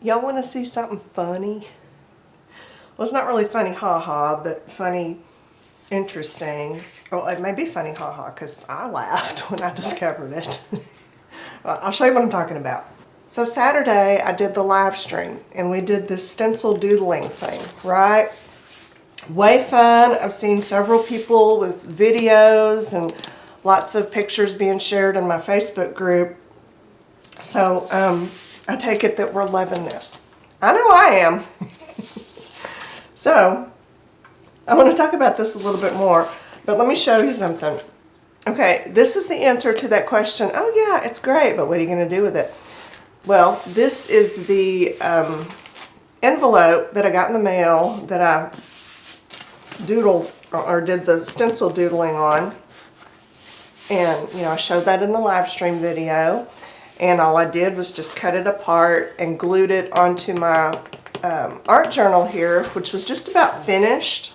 Y'all want to see something funny? Well, it's not really funny ha-ha, but funny, interesting. Well, it may be funny ha-ha because I laughed when I discovered it. Well, I'll show you what I'm talking about. So Saturday I did the live stream and we did this stencil doodling thing, right? Way fun. I've seen several people with videos and lots of pictures being shared in my Facebook group. So I take it that we're loving this. I know I am. So I want to talk about this a little bit more, but let me show you something. Okay, this is the answer to that question. Oh yeah, it's great, but what are you going to do with it? Well, this is the envelope that I got in the mail that I doodled or did the stencil doodling on. And, you know, I showed that in the live stream video. And all I did was just cut it apart and glued it onto my art journal here, which was just about finished.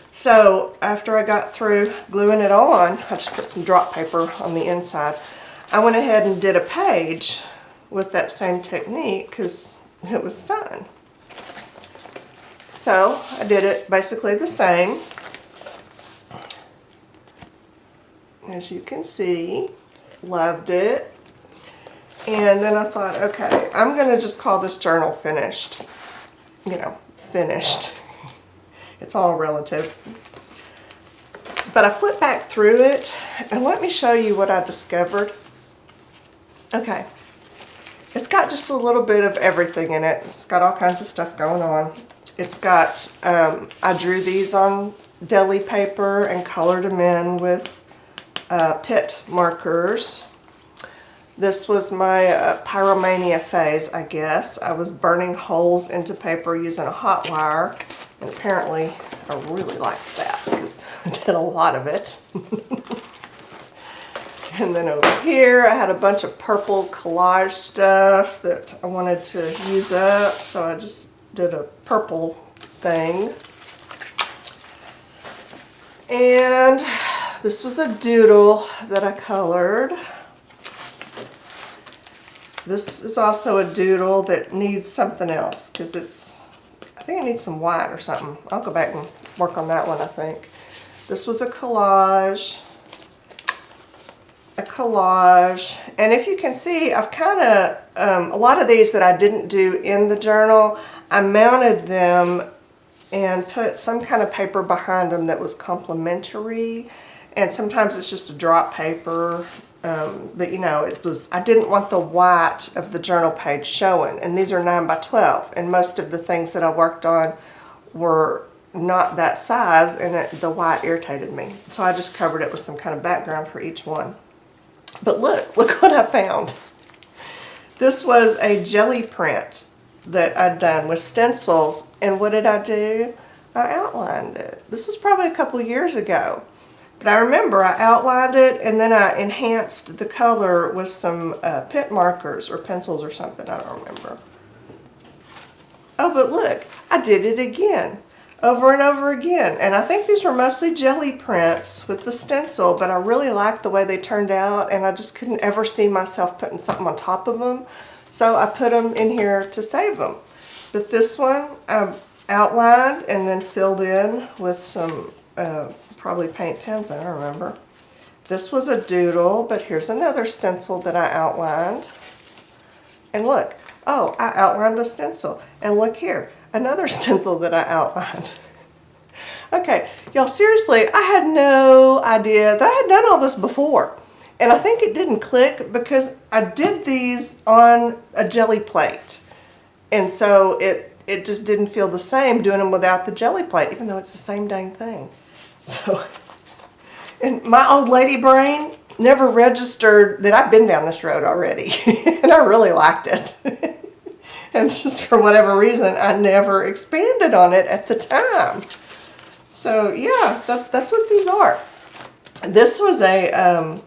So after I got through gluing it on, I just put some drop paper on the inside. I went ahead and did a page with that same technique because it was fun. So I did it basically the same. As you can see, loved it. And then I thought, okay, I'm going to just call this journal finished. You know, finished. It's all relative. But I flipped back through it, and let me show you what I discovered. Okay. It's got just a little bit of everything in it. It's got all kinds of stuff going on. It's got, I drew these on deli paper and colored them in with pit markers. This was my pyromania phase, I guess. I was burning holes into paper using a hot wire, and apparently I really liked that because I did a lot of it. And then over here I had a bunch of purple collage stuff that I wanted to use up, so I just did a purple thing. And this was a doodle that I colored. This is also a doodle that needs something else because I think it needs some white or something. I'll go back and work on that one, I think. This was a collage. And if you can see, I've kind of, a lot of these that I didn't do in the journal, I mounted them and put some kind of paper behind them that was complementary. And sometimes it's just a drop paper. But you know, I didn't want the white of the journal page showing, and these are 9 by 12, and most of the things that I worked on were not that size, and the white irritated me. So I just covered it with some kind of background for each one. But look what I found. This was a jelly print that I'd done with stencils, and what did I do? I outlined it. This was probably a couple years ago. But I remember I outlined it and then I enhanced the color with some pit markers or pencils or something. I don't remember. Oh, but look, I did it again, over and over again. And I think these were mostly jelly prints with the stencil, but I really liked the way they turned out, and I just couldn't ever see myself putting something on top of them. So I put them in here to save them. But this one I outlined and then filled in with some probably paint pens, I don't remember. This was a doodle, but here's another stencil that I outlined. And look, oh, I outlined a stencil. And look here, another stencil that I outlined. Okay, y'all, seriously, I had no idea that I had done all this before. And I think it didn't click because I did these on a jelly plate. And so it just didn't feel the same doing them without the jelly plate, even though it's the same dang thing. So, and my old lady brain never registered that I've been down this road already. And I really liked it. And just for whatever reason, I never expanded on it at the time. So yeah, that's what these are. This was a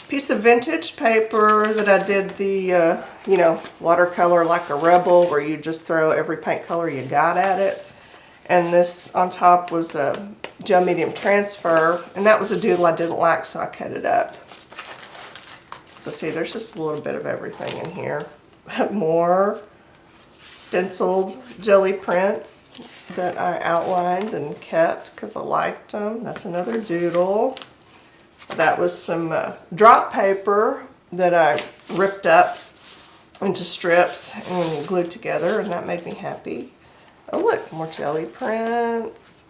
piece of vintage paper that I did the, you know, watercolor like a rebel, where you just throw every paint color you got at it. And this on top was a gel medium transfer, and that was a doodle I didn't like, so I cut it up. So see, there's just a little bit of everything in here. more stenciled jelly prints that I outlined and kept because I liked them. That's another doodle. That was some drop paper that I ripped up into strips and glued together, and that made me happy. Oh look, more jelly prints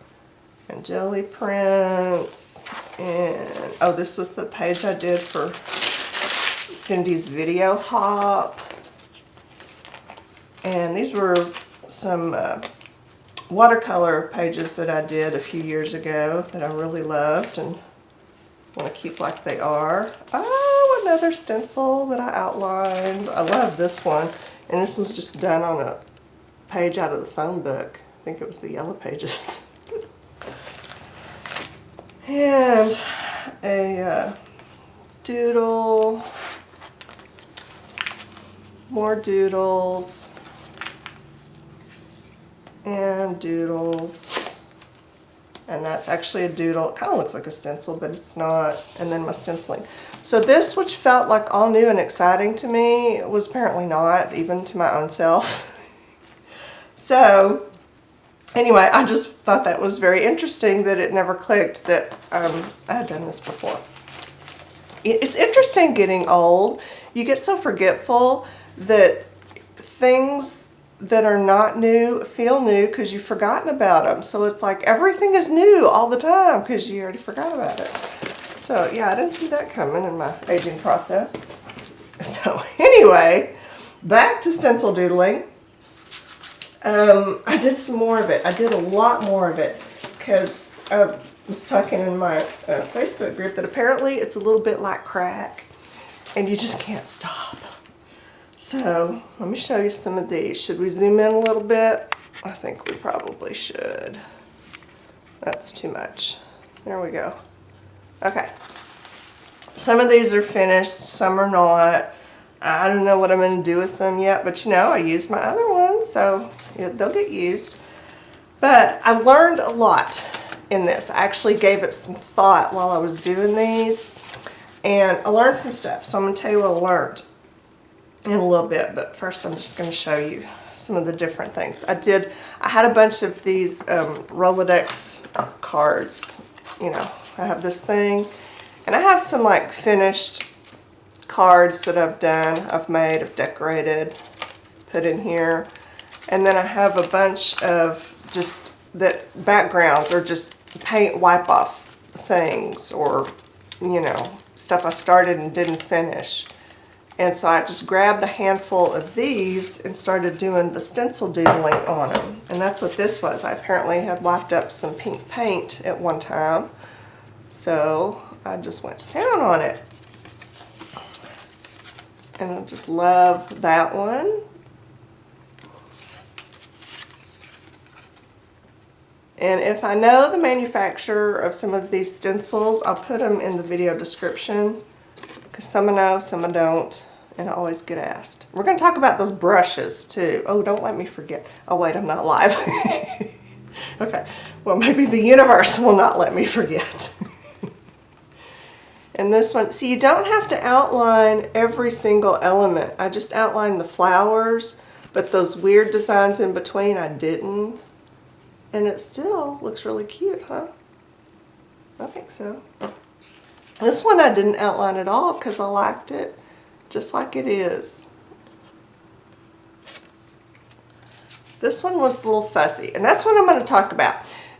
and jelly prints. And oh, this was the page I did for Cindy's video hop. And these were some watercolor pages that I did a few years ago that I really loved and want to keep like they are. Oh, another stencil that I outlined. I love this one. And this was just done on a page out of the phone book. I think it was the yellow pages. And a doodle. More doodles. And doodles. And that's actually a doodle. It kind of looks like a stencil, but it's not. And then my stenciling. So this, which felt like all new and exciting to me, was apparently not, even to my own self. So anyway, I just thought that was very interesting that it never clicked that I had done this before. It's interesting getting old. You get so forgetful that things that are not new feel new because you've forgotten about them. So it's like everything is new all the time because you already forgot about it. So yeah, I didn't see that coming in my aging process. So anyway, back to stencil doodling. I did some more of it. I did a lot more of it because I was talking in my Facebook group that apparently it's a little bit like crack and you just can't stop. So let me show you some of these. Should we zoom in a little bit? I think we probably should. That's too much. There we go. Okay. Some of these are finished, some are not. I don't know what I'm going to do with them yet, but you know, I used my other ones, so they'll get used. But I learned a lot in this. I actually gave it some thought while I was doing these, and I learned some stuff. So I'm going to tell you what I learned in a little bit, but first I'm just going to show you some of the different things. I had a bunch of these Rolodex cards. You know, I have this thing, and I have some like finished cards that I've made, I've decorated, put in here. And then I have a bunch of just that backgrounds or just paint wipe off things, or, you know, stuff I started and didn't finish. And so I just grabbed a handful of these and started doing the stencil doodling on them. And that's what this was. I apparently had wiped up some pink paint at one time. So I just went to town on it. And I just love that one. And if I know the manufacturer of some of these stencils, I'll put them in the video description. Because some I know, some I don't. And I always get asked. We're going to talk about those brushes too. Oh, don't let me forget. Oh wait, I'm not live. Okay, well maybe the universe will not let me forget. And this one, see, you don't have to outline every single element. I just outlined the flowers, but those weird designs in between I didn't. And it still looks really cute, huh? I think so. This one I didn't outline at all because I liked it just like it is. This one was a little fussy, and that's what I'm going to talk about.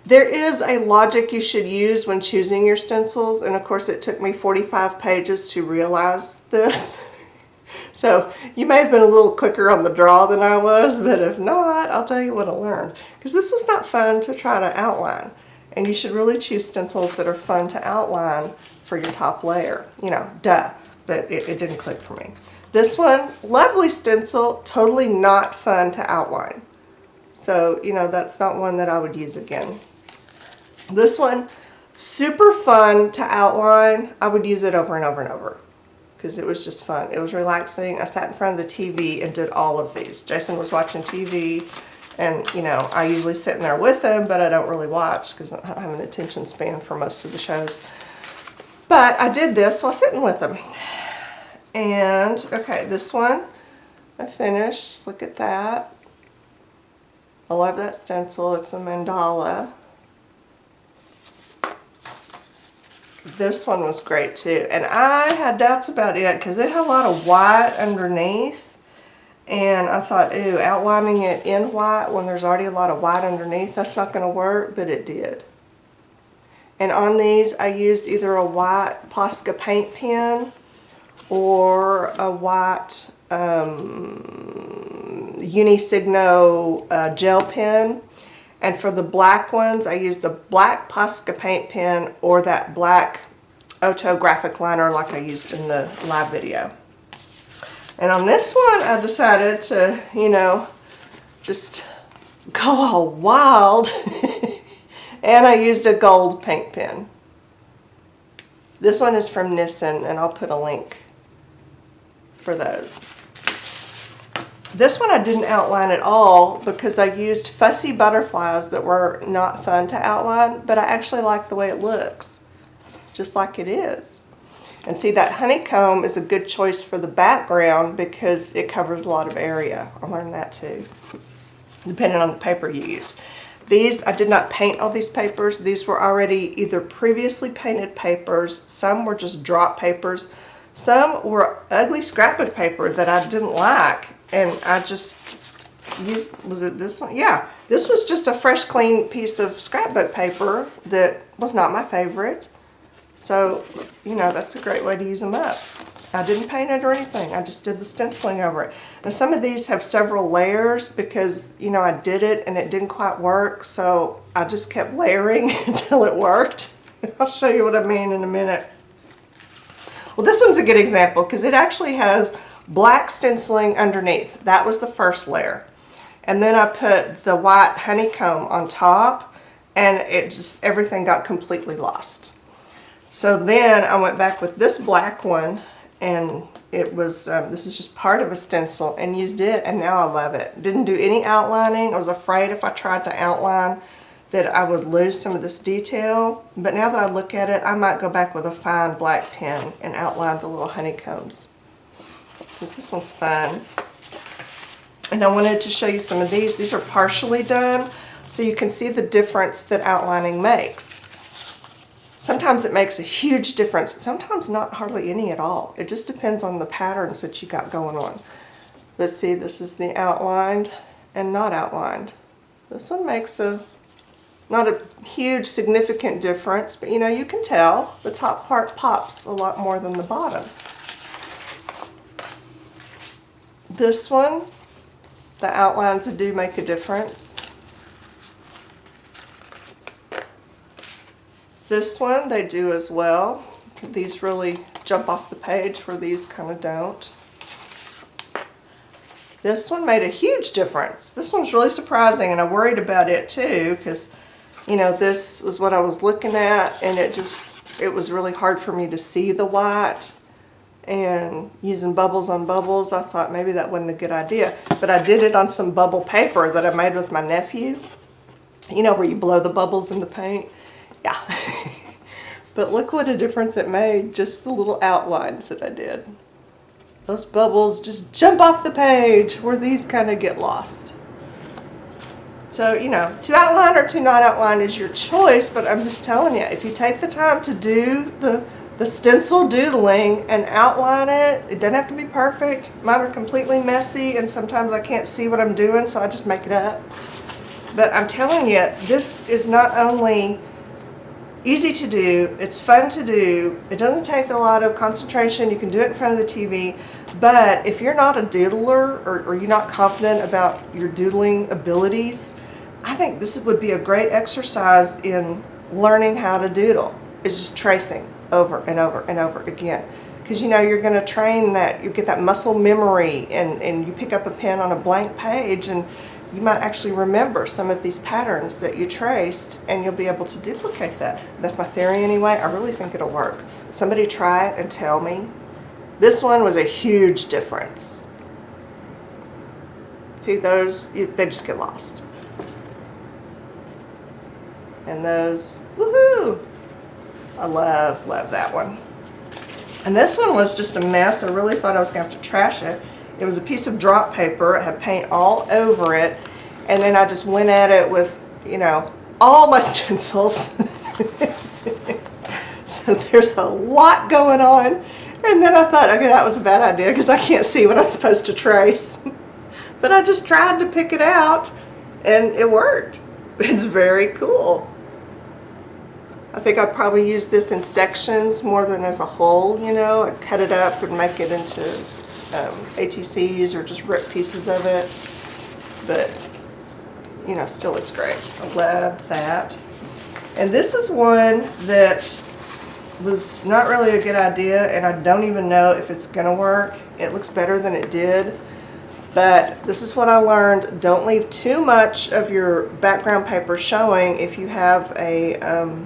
There is a logic you should use when choosing your stencils, and of course it took me 45 pages to realize this. So you may have been a little quicker on the draw than I was, but if not, I'll tell you what I learned. Because this was not fun to try to outline, and you should really choose stencils that are fun to outline for your top layer. You know, duh, but it didn't click for me. This one, lovely stencil, totally not fun to outline. So, you know, that's not one that I would use again. This one, super fun to outline. I would use it over and over and over because it was just fun. It was relaxing. I sat in front of the TV and did all of these. Jason was watching TV, and, you know, I usually sit in there with him, but I don't really watch because I don't have an attention span for most of the shows. But I did this while sitting with him. And, okay, this one, I finished. Look at that. I love that stencil. It's a mandala. This one was great too. And I had doubts about it because it had a lot of white underneath. And I thought, ooh, outlining it in white when there's already a lot of white underneath, that's not going to work, but it did. And on these, I used either a white Posca paint pen or a white Unisigno gel pen. And for the black ones, I used the black Posca paint pen or that black Otto graphic liner like I used in the live video. And on this one, I decided to, you know, just go all wild. And I used a gold paint pen. This one is from Nissen, and I'll put a link for those. This one I didn't outline at all because I used fussy butterflies that were not fun to outline, but I actually like the way it looks, just like it is. And see, that honeycomb is a good choice for the background because it covers a lot of area. I learned that too, depending on the paper you use. These, I did not paint all these papers. These were already either previously painted papers, some were just drop papers, some were ugly scrapbook paper that I didn't like, and I just used, was it this one? Yeah, this was just a fresh, clean piece of scrapbook paper that was not my favorite. So, you know, that's a great way to use them up. I didn't paint it or anything. I just did the stenciling over it. Now, some of these have several layers because, you know, I did it and it didn't quite work. So I just kept layering until it worked. I'll show you what I mean in a minute. Well, this one's a good example because it actually has black stenciling underneath. That was the first layer. And then I put the white honeycomb on top and it just, everything got completely lost. So then I went back with this black one, and it was, this is just part of a stencil, and used it, and now I love it. Didn't do any outlining. I was afraid if I tried to outline that I would lose some of this detail, but now that I look at it, I might go back with a fine black pen and outline the little honeycombs, because this one's fun. And I wanted to show you some of these. These are partially done, so you can see the difference that outlining makes. Sometimes it makes a huge difference, sometimes not hardly any at all. It just depends on the patterns that you got going on. But see, this is the outlined and not outlined. This one makes not a huge significant difference, but you know, you can tell the top part pops a lot more than the bottom. This one, the outlines do make a difference. This one, they do as well. These really jump off the page where these kind of don't. This one made a huge difference. This one's really surprising, and I worried about it too because, you know, this was what I was looking at, and it was really hard for me to see the white. And using bubbles on bubbles, I thought maybe that wasn't a good idea. But I did it on some bubble paper that I made with my nephew. You know, where you blow the bubbles in the paint. Yeah. But look what a difference it made, just the little outlines that I did. Those bubbles just jump off the page where these kind of get lost. So, you know, to outline or to not outline is your choice, but I'm just telling you, if you take the time to do the stencil doodling and outline it, it doesn't have to be perfect. Mine are completely messy and sometimes I can't see what I'm doing, so I just make it up. But I'm telling you, this is not only easy to do, it's fun to do, it doesn't take a lot of concentration, you can do it in front of the TV, but if you're not a doodler or you're not confident about your doodling abilities, I think this would be a great exercise in learning how to doodle. It's just tracing over and over and over again. Because you know, you're going to train that, you get that muscle memory, and you pick up a pen on a blank page and you might actually remember some of these patterns that you traced, and you'll be able to duplicate that. That's my theory anyway. I really think it'll work. Somebody try it and tell me. This one was a huge difference. See those, they just get lost. And those, woohoo! I love that one. And this one was just a mess. I really thought I was going to have to trash it. It was a piece of drop paper. It had paint all over it. And then I just went at it with, you know, all my stencils. So there's a lot going on. And then I thought, okay, that was a bad idea because I can't see what I'm supposed to trace. But I just tried to pick it out and it worked. It's very cool. I think I'd probably use this in sections more than as a whole, you know. I'd cut it up and make it into ATCs or just rip pieces of it. But, you know, still it's great. I loved that. And this is one that was not really a good idea, and I don't even know if it's gonna work. It looks better than it did. But this is what I learned. Don't leave too much of your background paper showing if you have a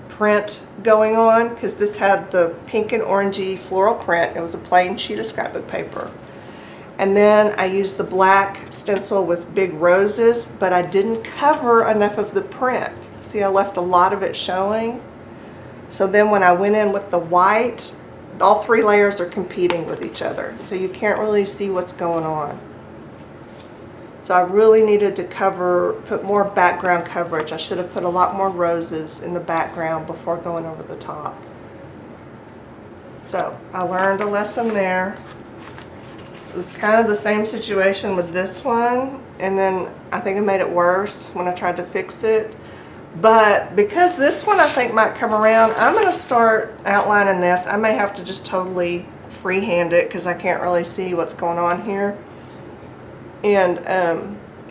print going on, because this had the pink and orangey floral print. It was a plain sheet of scrapbook paper. And then I used the black stencil with big roses, but I didn't cover enough of the print. See, I left a lot of it showing. So then when I went in with the white, all three layers are competing with each other, so you can't really see what's going on. So I really needed to put more background coverage. I should have put a lot more roses in the background before going over the top. So I learned a lesson there. It was kind of the same situation with this one, and then I think I made it worse when I tried to fix it. But because this one I think might come around, I'm going to start outlining this. I may have to just totally freehand it because I can't really see what's going on here. And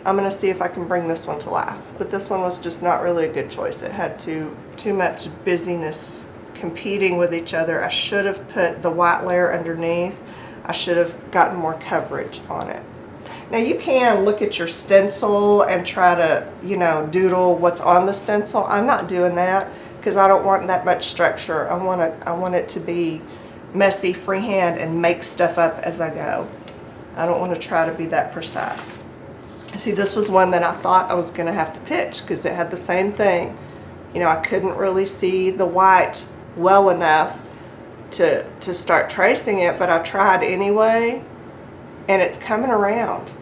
I'm going to see if I can bring this one to life. But this one was just not really a good choice. It had too much busyness competing with each other. I should have put the white layer underneath. I should have gotten more coverage on it. Now you can look at your stencil and try to, you know, doodle what's on the stencil. I'm not doing that because I don't want that much structure. I want it to be messy, freehand, and make stuff up as I go. I don't want to try to be that precise. See, this was one that I thought I was going to have to pitch because it had the same thing. You know, I couldn't really see the white well enough to start tracing it, but I tried anyway, and it's coming around.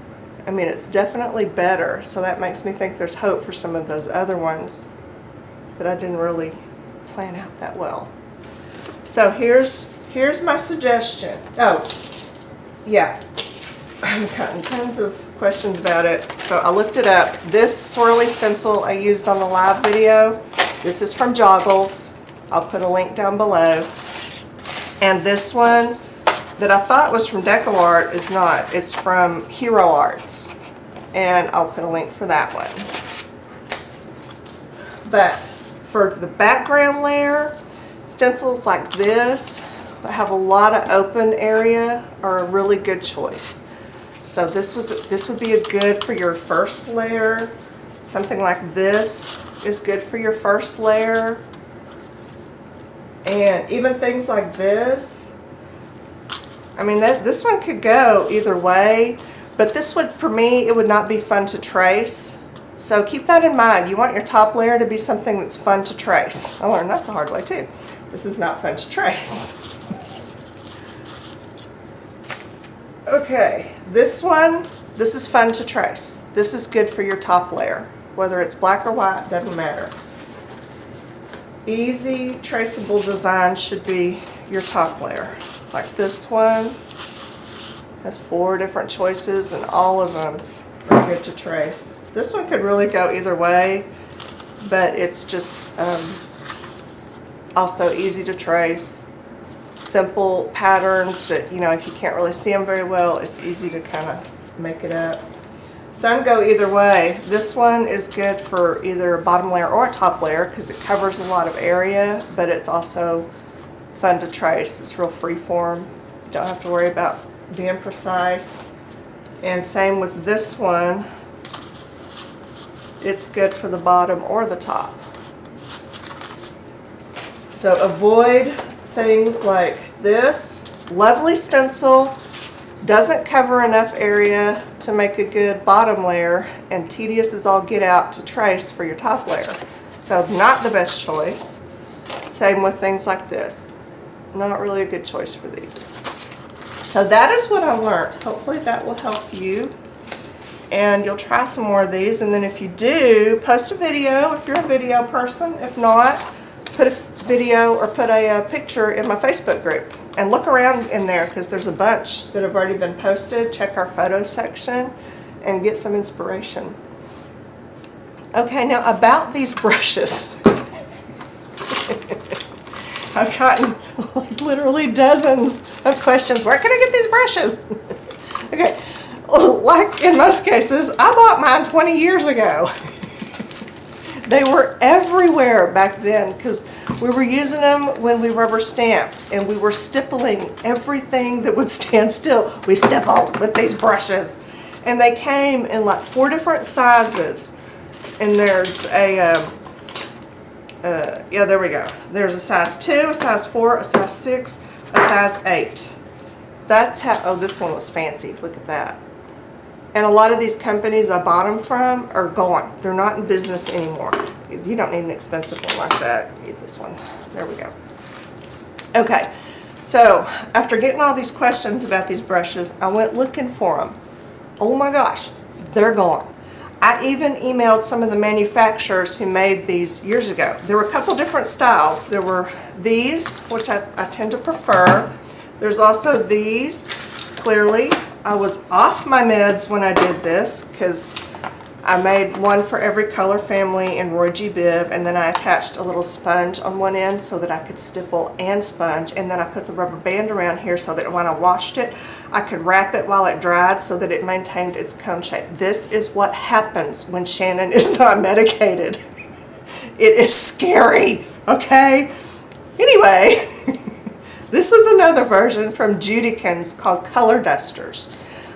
I mean, it's definitely better, so that makes me think there's hope for some of those other ones that I didn't really plan out that well. So here's my suggestion. Oh, yeah, I've gotten tons of questions about it, so I looked it up. This swirly stencil I used on the live video, this is from Joggles. I'll put a link down below. And this one that I thought was from Deco Art is not. It's from Hero Arts, and I'll put a link for that one. But for the background layer, stencils like this that have a lot of open area are a really good choice. So this would be a good for your first layer. Something like this is good for your first layer. And even things like this, I mean, this one could go either way, but this would, for me, it would not be fun to trace. So keep that in mind. You want your top layer to be something that's fun to trace. I learned that the hard way too. This is not fun to trace. Okay, this one, this is fun to trace. This is good for your top layer. Whether it's black or white, doesn't matter. Easy, traceable design should be your top layer. Like this one has 4 different choices, and all of them are good to trace. This one could really go either way, but it's just also easy to trace. Simple patterns that, you know, if you can't really see them very well, it's easy to kind of make it up. Some go either way. This one is good for either a bottom layer or a top layer because it covers a lot of area, but it's also fun to trace. It's real free form. You don't have to worry about being precise. And same with this one. It's good for the bottom or the top. So avoid things like this. Lovely stencil, doesn't cover enough area to make a good bottom layer, and tedious as all get out to trace for your top layer. So not the best choice. Same with things like this. Not really a good choice for these. So that is what I learned. Hopefully that will help you. And you'll try some more of these. And then if you do, post a video if you're a video person. If not, put a video or put a picture in my Facebook group. And look around in there because there's a bunch that have already been posted. Check our photo section and get some inspiration. Okay, now about these brushes. I've gotten like literally dozens of questions. Where can I get these brushes? Okay, well, like in most cases, I bought mine 20 years ago. They were everywhere back then because we were using them when we rubber stamped and we were stippling everything that would stand still. We stippled with these brushes. And they came in like 4 different sizes. And there's a, yeah, there we go. There's a size 2, a size 4, a size 6, a size 8. That's how, oh, this one was fancy. Look at that. And a lot of these companies I bought them from are gone. They're not in business anymore. You don't need an expensive one like that. Get this one. There we go. Okay, so after getting all these questions about these brushes, I went looking for them. Oh my gosh, they're gone. I even emailed some of the manufacturers who made these years ago. There were a couple different styles. There were these, which I tend to prefer. There's also these, clearly. I was off my meds when I did this because I made one for every color family in Roy G. Biv, and then I attached a little sponge on one end so that I could stipple and sponge, and then I put the rubber band around here so that when I washed it, I could wrap it while it dried so that it maintained its cone shape. This is what happens when Shannon is not medicated. It is scary, okay? Anyway, this is another version from Judikins called Color Dusters.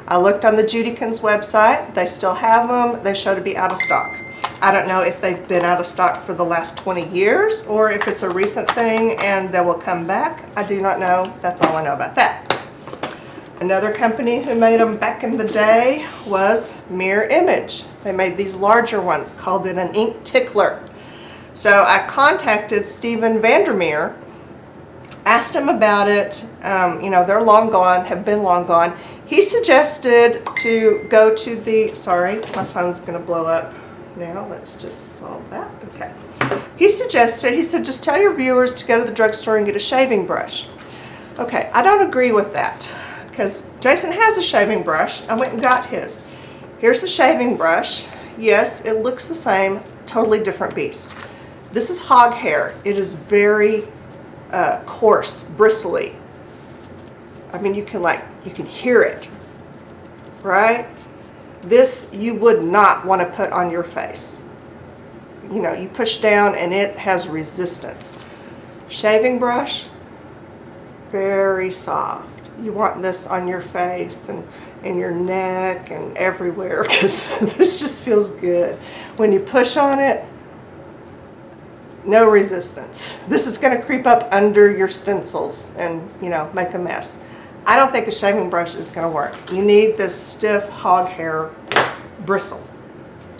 I looked on the Judikins website. They still have them. They show to be out of stock. I don't know if they've been out of stock for the last 20 years or if it's a recent thing and they will come back. I do not know. That's all I know about that. Another company who made them back in the day was Mirror Image. They made these larger ones, called it an ink tickler. So I contacted Steven Vandermeer, asked him about it. You know, they're long gone, have been long gone. He suggested to go to the, sorry, my phone's gonna blow up now. Let's just solve that, okay. He suggested, he said, just tell your viewers to go to the drugstore and get a shaving brush. Okay, I don't agree with that because Jason has a shaving brush. I went and got his. Here's the shaving brush. Yes, it looks the same, totally different beast. This is hog hair. It is very coarse, bristly. I mean, you can hear it, right? This you would not want to put on your face. You know, you push down and it has resistance. Shaving brush, very soft. You want this on your face and in your neck and everywhere because this just feels good. When you push on it, no resistance. This is going to creep up under your stencils and, you know, make a mess. I don't think a shaving brush is going to work. You need this stiff hog hair bristle.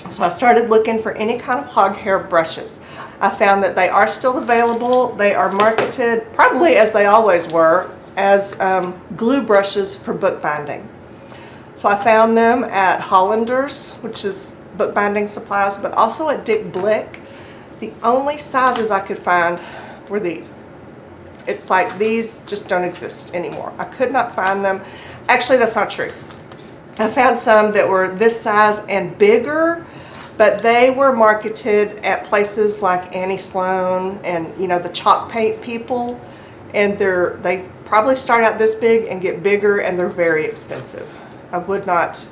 So I started looking for any kind of hog hair brushes. I found that they are still available. They are marketed, probably as they always were, as glue brushes for bookbinding. So I found them at Hollander's, which is bookbinding supplies, but also at Dick Blick. The only sizes I could find were these. It's like these just don't exist anymore. I could not find them. Actually, that's not true. I found some that were this size and bigger, but they were marketed at places like Annie Sloan and, you know, the chalk paint people, and they probably start out this big and get bigger, and they're very expensive. I would not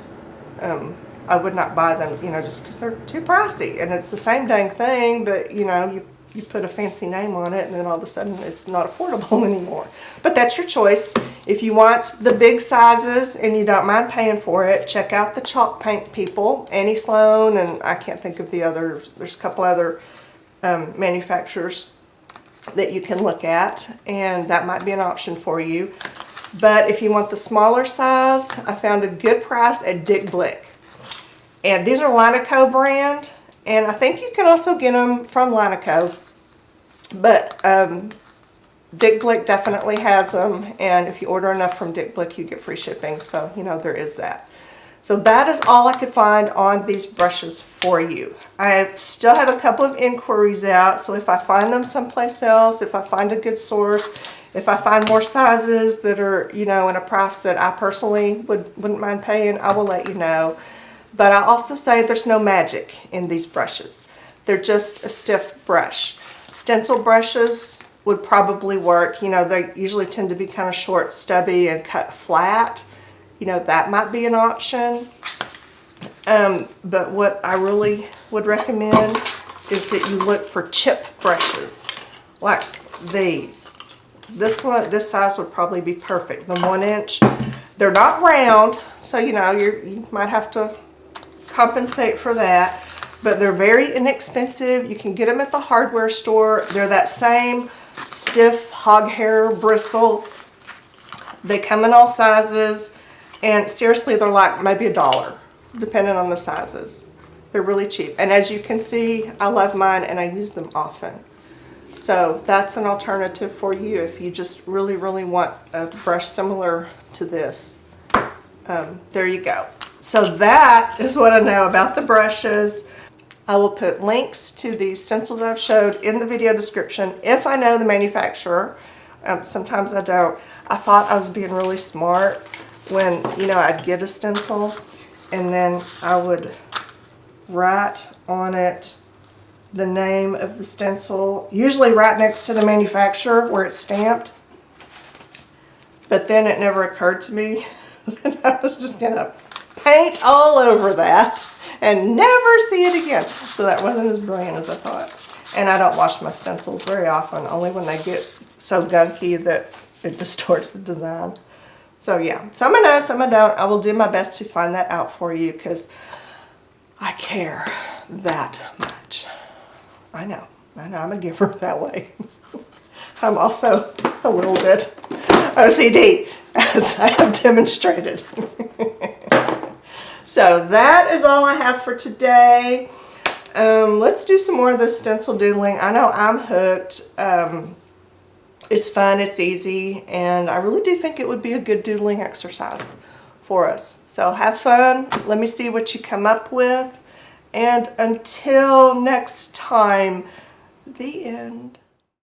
buy them, you know, just because they're too pricey, and it's the same dang thing, but you know, you put a fancy name on it and then all of a sudden it's not affordable anymore. But that's your choice. If you want the big sizes and you don't mind paying for it, check out the chalk paint people, Annie Sloan, and I can't think of the others. There's a couple other manufacturers that you can look at, and that might be an option for you. But if you want the smaller size, I found a good price at Dick Blick. And these are Linaco brand, and I think you can also get them from Linaco. But Dick Blick definitely has them, and if you order enough from Dick Blick, you get free shipping, so you know there is that. So that is all I could find on these brushes for you. I still have a couple of inquiries out, so if I find them someplace else, if I find a good source, if I find more sizes that are, you know, in a price that I personally wouldn't mind paying, I will let you know. But I also say there's no magic in these brushes. They're just a stiff brush. Stencil brushes would probably work. You know, they usually tend to be kind of short, stubby, and cut flat. You know, that might be an option. But what I really would recommend is that you look for chip brushes like these. This size would probably be perfect. The 1 inch. They're not round, so you know you might have to compensate for that. But they're very inexpensive. You can get them at the hardware store. They're that same stiff hog hair bristle. They come in all sizes. And seriously, they're like maybe $1, depending on the sizes. They're really cheap. And as you can see, I love mine and I use them often. So that's an alternative for you if you just really, really want a brush similar to this. There you go. So that is what I know about the brushes. I will put links to the stencils I've showed in the video description if I know the manufacturer. Sometimes I don't. I thought I was being really smart when, you know, I'd get a stencil and then I would write on it the name of the stencil, usually right next to the manufacturer where it's stamped. But then it never occurred to me that I was just gonna paint all over that and never see it again. So that wasn't as brilliant as I thought. And I don't wash my stencils very often, only when they get so gunky that it distorts the design. So yeah, some I know, some I don't. I will do my best to find that out for you because I care that much. I know, I'm a giver that way. I'm also a little bit OCD, as I have demonstrated. So that is all I have for today. Let's do some more of this stencil doodling. I know I'm hooked. It's fun, it's easy, and I really do think it would be a good doodling exercise for us. So have fun. Let me see what you come up with. And until next time, the end.